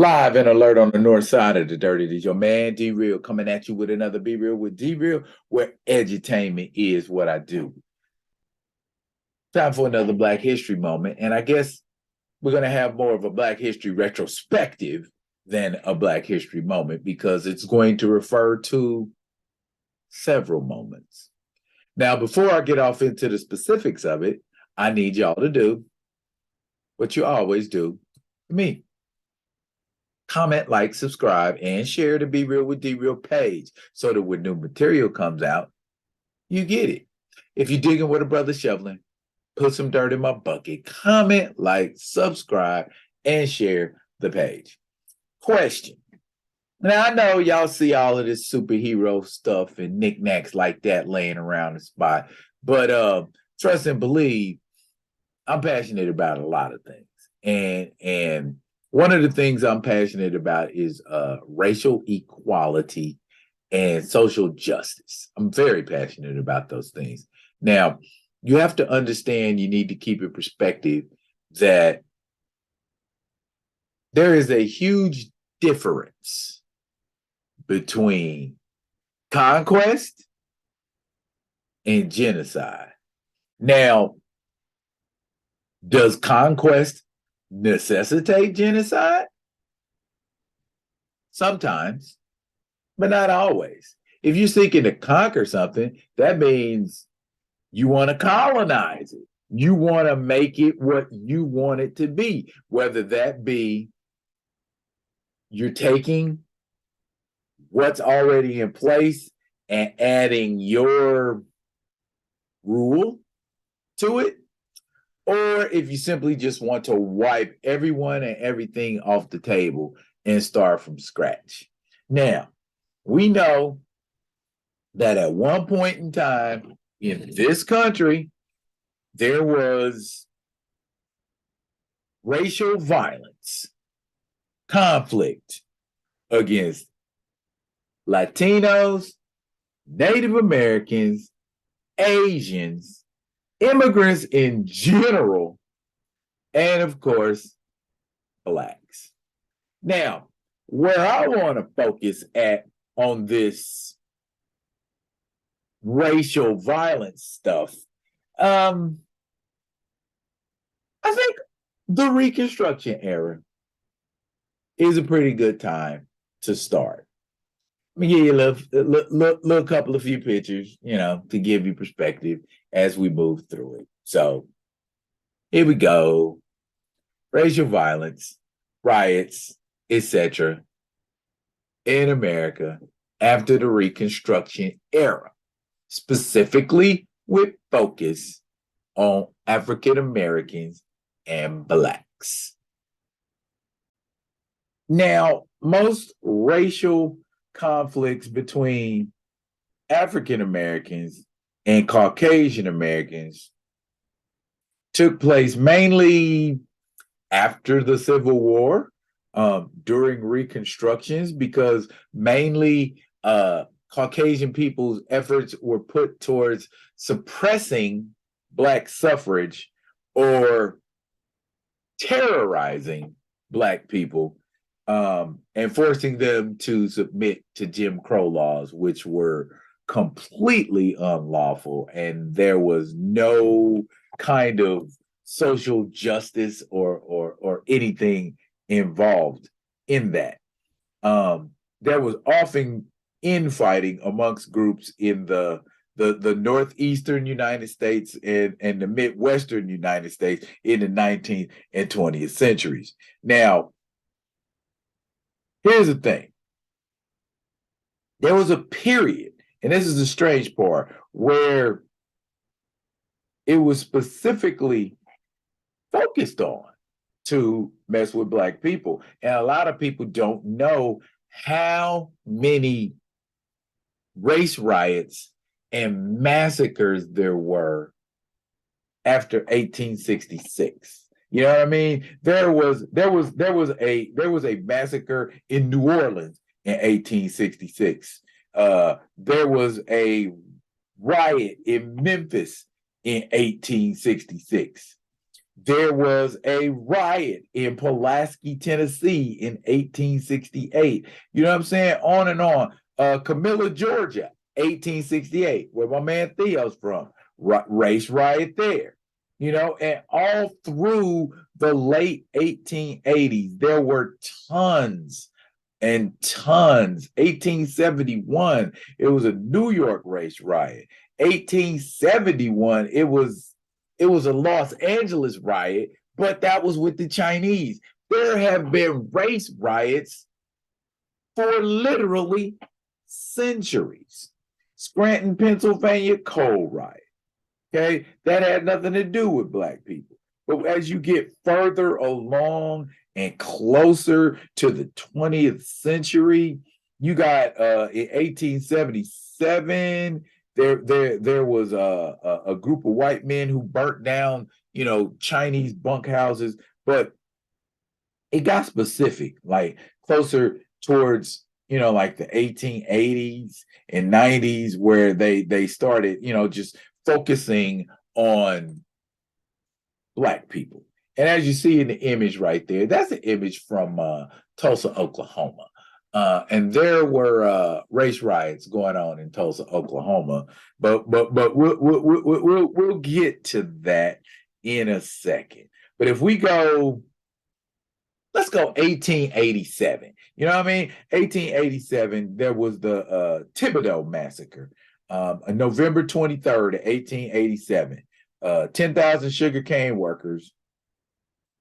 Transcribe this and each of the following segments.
Live and alert on the north side of the dirt. It is your man D Real coming at you with another Be Real with D Real, where edutainment is what I do. Time for another Black History moment, and I guess we're gonna have more of a Black History retrospective than a Black History moment because it's going to refer to several moments. Now, before I get off into the specifics of it, I need y'all to do what you always do for me. Comment, like, subscribe, and share the Be Real with D Real page so that when new material comes out, you get it. If you're digging with a brother shoveling, put some dirt in my bucket. Comment, like, subscribe, and share the page. Question. Now, I know y'all see all of this superhero stuff and knickknacks like that laying around the spot, but trust and believe, I'm passionate about a lot of things. And one of the things I'm passionate about is racial equality and social justice. I'm very passionate about those things. Now, you have to understand, you need to keep in perspective that there is a huge difference between conquest and genocide. Now, does conquest necessitate genocide? Sometimes, but not always. If you're seeking to conquer something, that means you want to colonize it. You want to make it what you want it to be, whether that be you're taking what's already in place and adding your rule to it, or if you simply just want to wipe everyone and everything off the table and start from scratch. Now, we know that at one point in time in this country, there was racial violence, conflict against Latinos, Native Americans, Asians, immigrants in general, and of course, Blacks. Now, where I want to focus at on this racial violence stuff, I think the Reconstruction era is a pretty good time to start. Let me give you a little couple of few pictures, to give you perspective as we move through it. So here we go. Racial violence, riots, etc. in America after the Reconstruction era, specifically with focus on African Americans and Blacks. Now, most racial conflicts between African Americans and Caucasian Americans took place mainly after the Civil War, during Reconstructions, because mainly Caucasian people's efforts were put towards suppressing Black suffrage or terrorizing Black people, and forcing them to submit to Jim Crow laws, which were completely unlawful, and there was no kind of social justice or anything involved in that. There was often infighting amongst groups in the northeastern United States and the Midwestern United States in the 19th and 20th centuries. Now, here's the thing. There was a period, and this is the strange part, where it was specifically focused on to mess with Black people. And a lot of people don't know how many race riots and massacres there were after 1866. You know what I mean? There was a massacre in New Orleans in 1866. There was a riot in Memphis in 1866. There was a riot in Pulaski, Tennessee in 1868. You know what I'm saying? On and on. Camilla, Georgia, 1868, where my man Theo's from. Race riot there. You know, and all through the late 1880s, there were tons and tons. 1871, it was a New York race riot. 1871, it was a Los Angeles riot, but that was with the Chinese. There have been race riots for literally centuries. Scranton, Pennsylvania coal riot. Okay, that had nothing to do with Black people. But as you get further along and closer to the 20th century, you got in 1877, there was a group of white men who burnt down, you know, Chinese bunkhouses, but it got specific, like closer towards, you know, like the 1880s and 90s, where they started, you know, just focusing on Black people. And as you see in the image right there, that's an image from Tulsa, Oklahoma. And there were race riots going on in Tulsa, Oklahoma. But we'll get to that in a second. But if we go, let's go 1887. You know what I mean? 1887, there was the Thibodeau massacre. November 23rd, 1887. 10,000 sugarcane workers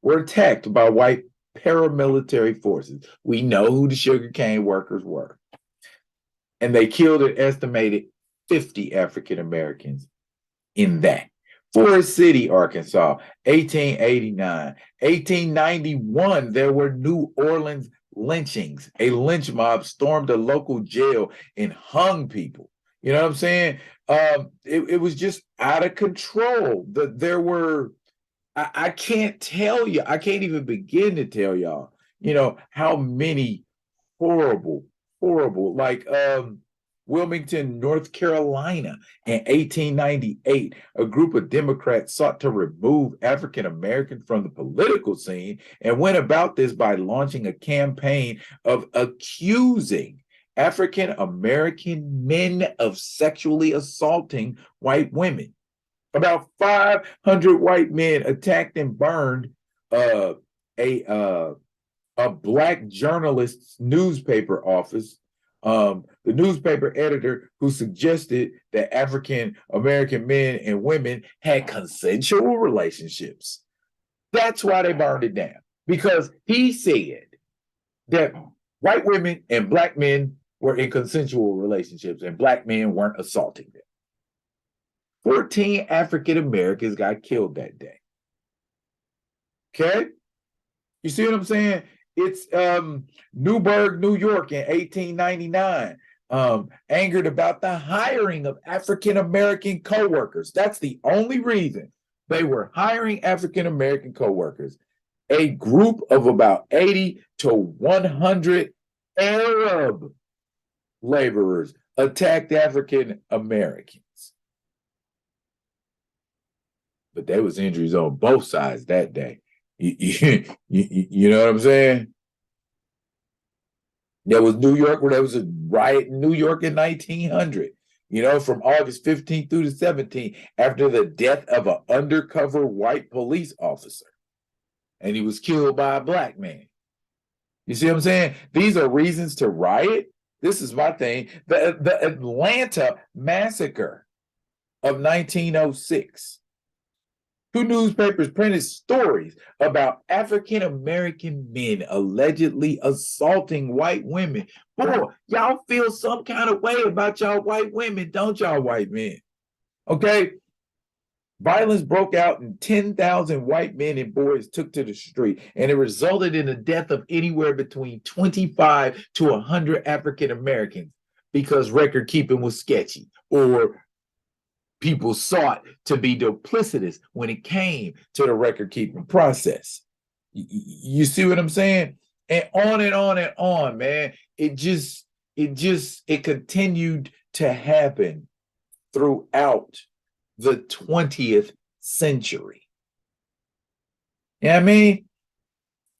were attacked by white paramilitary forces. We know who the sugarcane workers were. And they killed an estimated 50 African Americans in that. Forest City, Arkansas, 1889. 1891, there were New Orleans lynchings. A lynch mob stormed a local jail and hung people. You know what I'm saying? It was just out of control. There were, I can't tell you, I can't even begin to tell y'all, you know, how many horrible, like Wilmington, North Carolina in 1898, a group of Democrats sought to remove African Americans from the political scene and went about this by launching a campaign of accusing African American men of sexually assaulting white women. About 500 white men attacked and burned a Black journalist's newspaper office. The newspaper editor who suggested that African American men and women had consensual relationships. That's why they burned it down, because he said that white women and Black men were in consensual relationships and Black men weren't assaulting them. 14 African Americans got killed that day. Okay? You see what I'm saying? It's Newburgh, New York in 1899, angered about the hiring of African American co-workers. That's the only reason they were hiring African American co-workers. A group of about 80 to 100 Arab laborers attacked African Americans. But there was injuries on both sides that day. You know what I'm saying? There was New York, where there was a riot in New York in 1900, you know, from August 15th through the 17th, after the death of an undercover white police officer. And he was killed by a Black man. You see what I'm saying? These are reasons to riot. This is my thing. The Atlanta massacre of 1906. Two newspapers printed stories about African American men allegedly assaulting white women. Boy, y'all feel some kind of way about y'all white women, don't y'all, white men? Okay? Violence broke out and 10,000 white men and boys took to the street, and it resulted in the death of anywhere between 25 to 100 African Americans because record keeping was sketchy, or people sought to be duplicitous when it came to the record-keeping process. You see what I'm saying? And on and on and on, man. It continued to happen throughout the 20th century. You know what I mean?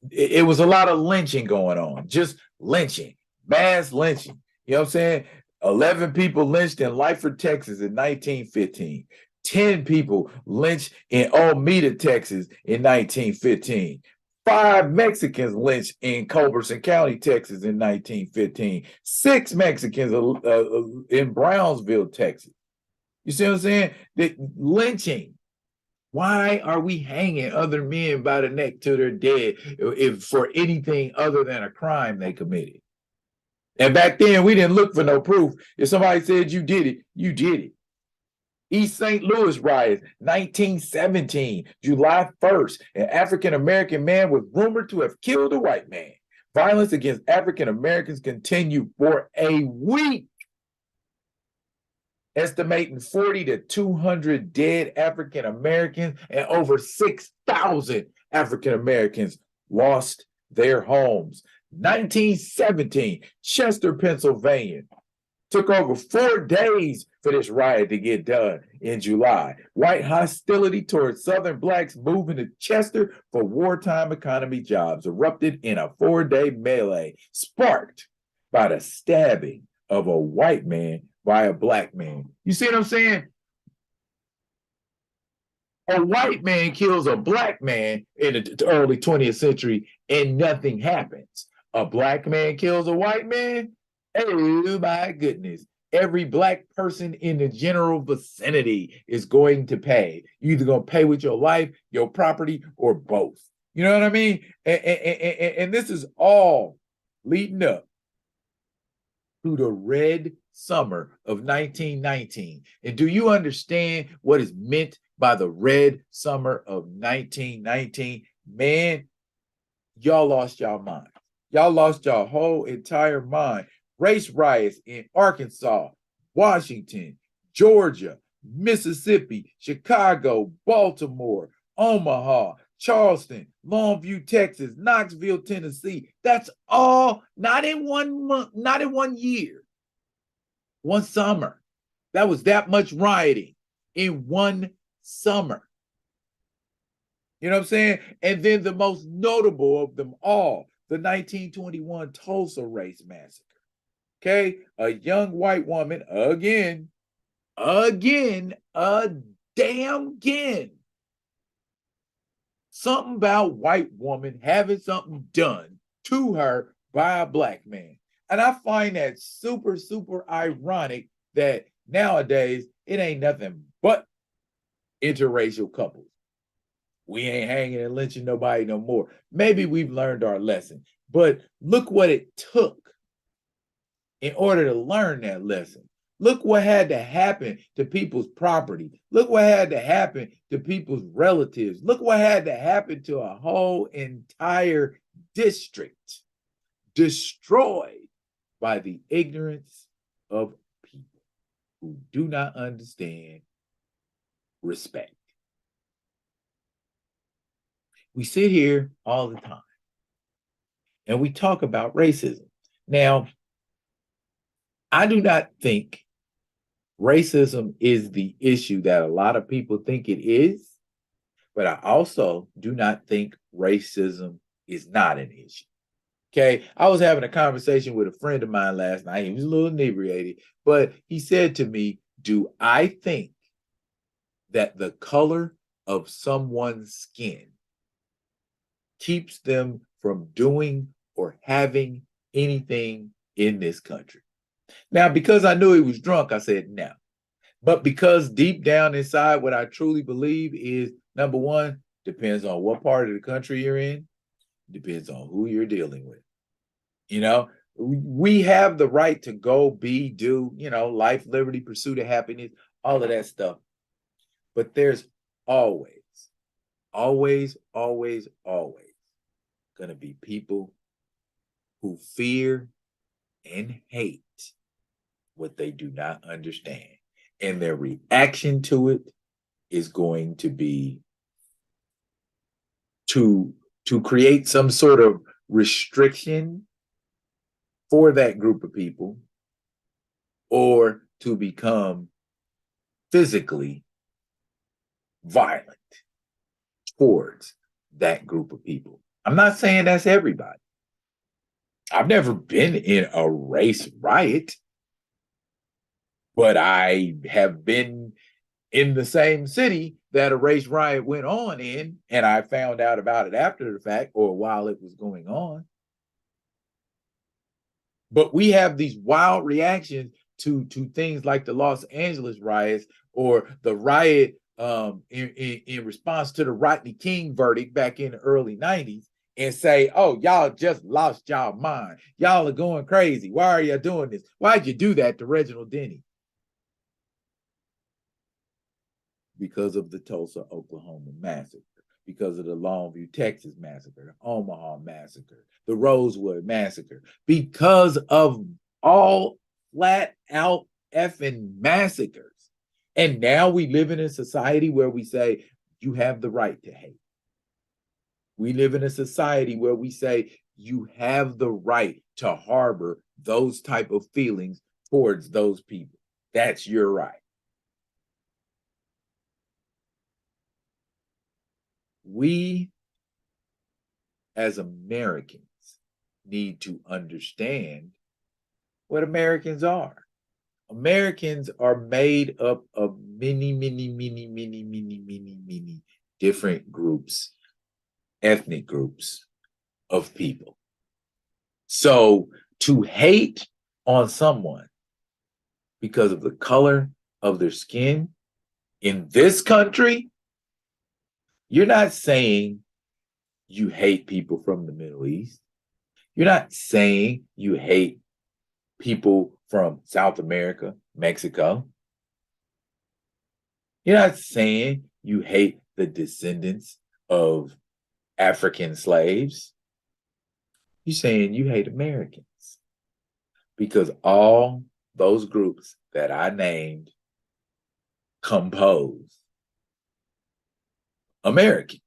It was a lot of lynching going on, just lynching, mass lynching. You know what I'm saying? 11 people lynched in Lyford, Texas in 1915. 10 people lynched in Alameda, Texas in 1915. 5 Mexicans lynched in Culberson County, Texas in 1915. 6 Mexicans in Brownsville, Texas. You see what I'm saying? The lynching. Why are we hanging other men by the neck till they're dead if for anything other than a crime they committed? And back then, we didn't look for no proof. If somebody said you did it, you did it. East St. Louis riots, 1917, July 1st, an African American man was rumored to have killed a white man. Violence against African Americans continued for a week, estimating 40 to 200 dead African Americans and over 6,000 African Americans lost their homes. 1917, Chester, Pennsylvania. Took over 4 days for this riot to get done in July. White hostility towards Southern blacks moving to Chester for wartime economy jobs erupted in a 4-day melee, sparked by the stabbing of a white man by a black man. You see what I'm saying? A white man kills a black man in the early 20th century and nothing happens. A black man kills a white man. Oh my goodness. Every black person in the general vicinity is going to pay. You're either going to pay with your life, your property, or both. You know what I mean? And this is all leading up to the Red Summer of 1919. And do you understand what is meant by the Red Summer of 1919? Man, y'all lost y'all mind. Y'all lost y'all whole entire mind. Race riots in Arkansas, Washington, Georgia, Mississippi, Chicago, Baltimore, Omaha, Charleston, Longview, Texas, Knoxville, Tennessee. That's all not in 1 month, not in 1 year, 1 summer. That was that much rioting in 1 summer. You know what I'm saying? And then the most notable of them all, the 1921 Tulsa race massacre. Okay, a young white woman, again, something about white woman having something done to her by a black man. And I find that super, super ironic that nowadays it ain't nothing but interracial couples. We ain't hanging and lynching nobody no more. Maybe we've learned our lesson, but look what it took in order to learn that lesson. Look what had to happen to people's property. Look what had to happen to people's relatives. Look what had to happen to a whole entire district destroyed by the ignorance of people who do not understand respect. We sit here all the time and we talk about racism. Now, I do not think racism is the issue that a lot of people think it is, but I also do not think racism is not an issue. Okay, I was having a conversation with a friend of mine last night. He was a little inebriated, but he said to me, do I think that the color of someone's skin keeps them from doing or having anything in this country? Now, because I knew he was drunk, I said no. But because deep down inside, what I truly believe is, number one, depends on what part of the country you're in, depends on who you're dealing with. You know, we have the right to go, be, do, life, liberty, pursuit of happiness, all of that stuff. But there's always going to be people who fear and hate what they do not understand. And their reaction to it is going to be to create some sort of restriction for that group of people, or to become physically violent towards that group of people. I'm not saying that's everybody. I've never been in a race riot, but I have been in the same city that a race riot went on in, and I found out about it after the fact or while it was going on. But we have these wild reactions to things like the Los Angeles riots or the riot in response to the Rodney King verdict back in the early 90s and say, oh, y'all just lost y'all mind. Y'all are going crazy. Why are you doing this? Why'd you do that to Reginald Denny? Because of the Tulsa, Oklahoma massacre, because of the Longview, Texas massacre, the Omaha massacre, the Rosewood massacre, because of all flat out effing massacres. And now we live in a society where we say, you have the right to hate. We live in a society where we say, you have the right to harbor those type of feelings towards those people. That's your right. We, as Americans, need to understand what Americans are. Americans are made up of many different groups, ethnic groups of people. So to hate on someone because of the color of their skin in this country, you're not saying you hate people from the Middle East. You're not saying you hate people from South America, Mexico. You're not saying you hate the descendants of African slaves. You're saying you hate Americans because all those groups that I named compose Americans.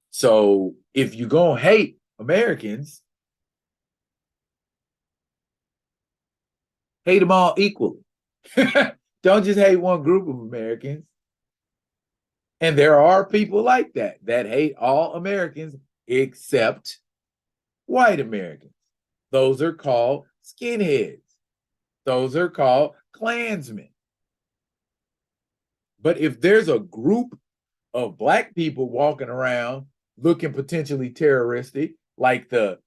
So if you're going to hate Americans, hate them all equally. Don't just hate one group of Americans. And there are people like that hate all Americans except white Americans. Those are called skinheads. Those are called Klansmen. But if there's a group of Black people walking around looking potentially terroristic, like the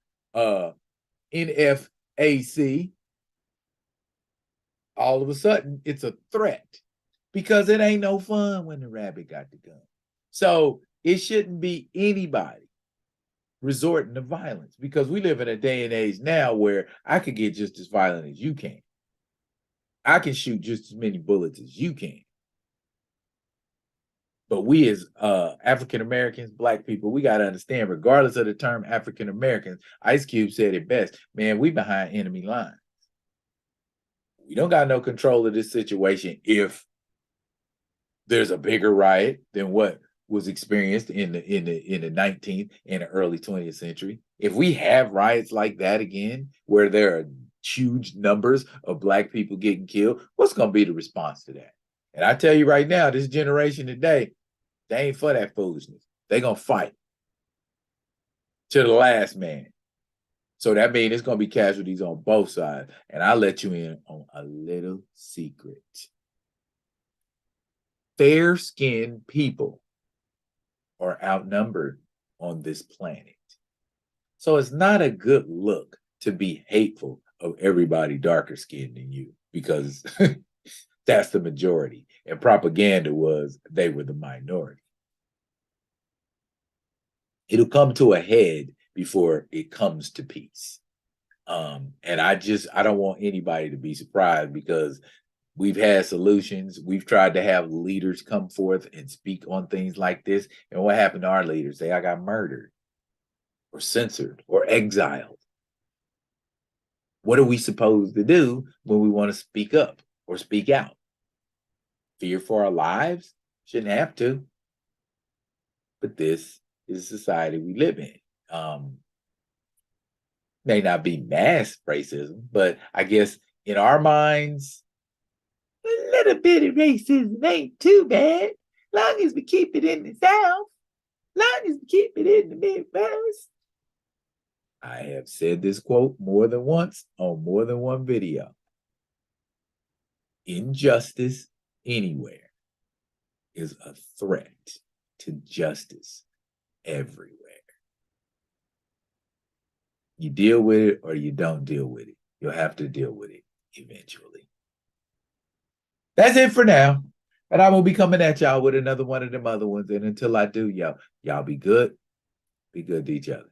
NFAC, all of a sudden it's a threat because it ain't no fun when the rabbit got the gun. So it shouldn't be anybody resorting to violence because we live in a day and age now where I could get just as violent as you can. I can shoot just as many bullets as you can. But we as African Americans, Black people, we got to understand, regardless of the term African Americans, Ice Cube said it best, man, we behind enemy lines. We don't got no control of this situation if there's a bigger riot than what was experienced in the 19th and the early 20th century. If we have riots like that again, where there are huge numbers of Black people getting killed, what's going to be the response to that? And I tell you right now, this generation today, they ain't for that foolishness. They're going to fight to the last man. So that means it's going to be casualties on both sides. And I'll let you in on a little secret. Fair-skinned people are outnumbered on this planet. So it's not a good look to be hateful of everybody darker skinned than you because that's the majority. And propaganda was they were the minority. It'll come to a head before it comes to peace. And I don't want anybody to be surprised because we've had solutions. We've tried to have leaders come forth and speak on things like this. And what happened to our leaders? They got murdered or censored or exiled. What are we supposed to do when we want to speak up or speak out? Fear for our lives? Shouldn't have to. But this is the society we live in. May not be mass racism, but I guess in our minds, a little bit of racism ain't too bad, long as we keep it in the South. long as we keep it in the Midwest. I have said this quote more than once on more than one video. Injustice anywhere is a threat to justice everywhere. You deal with it or you don't deal with it. You'll have to deal with it eventually. That's it for now. And I will be coming at y'all with another one of them other ones. And until I do, y'all be good. Be good to each other.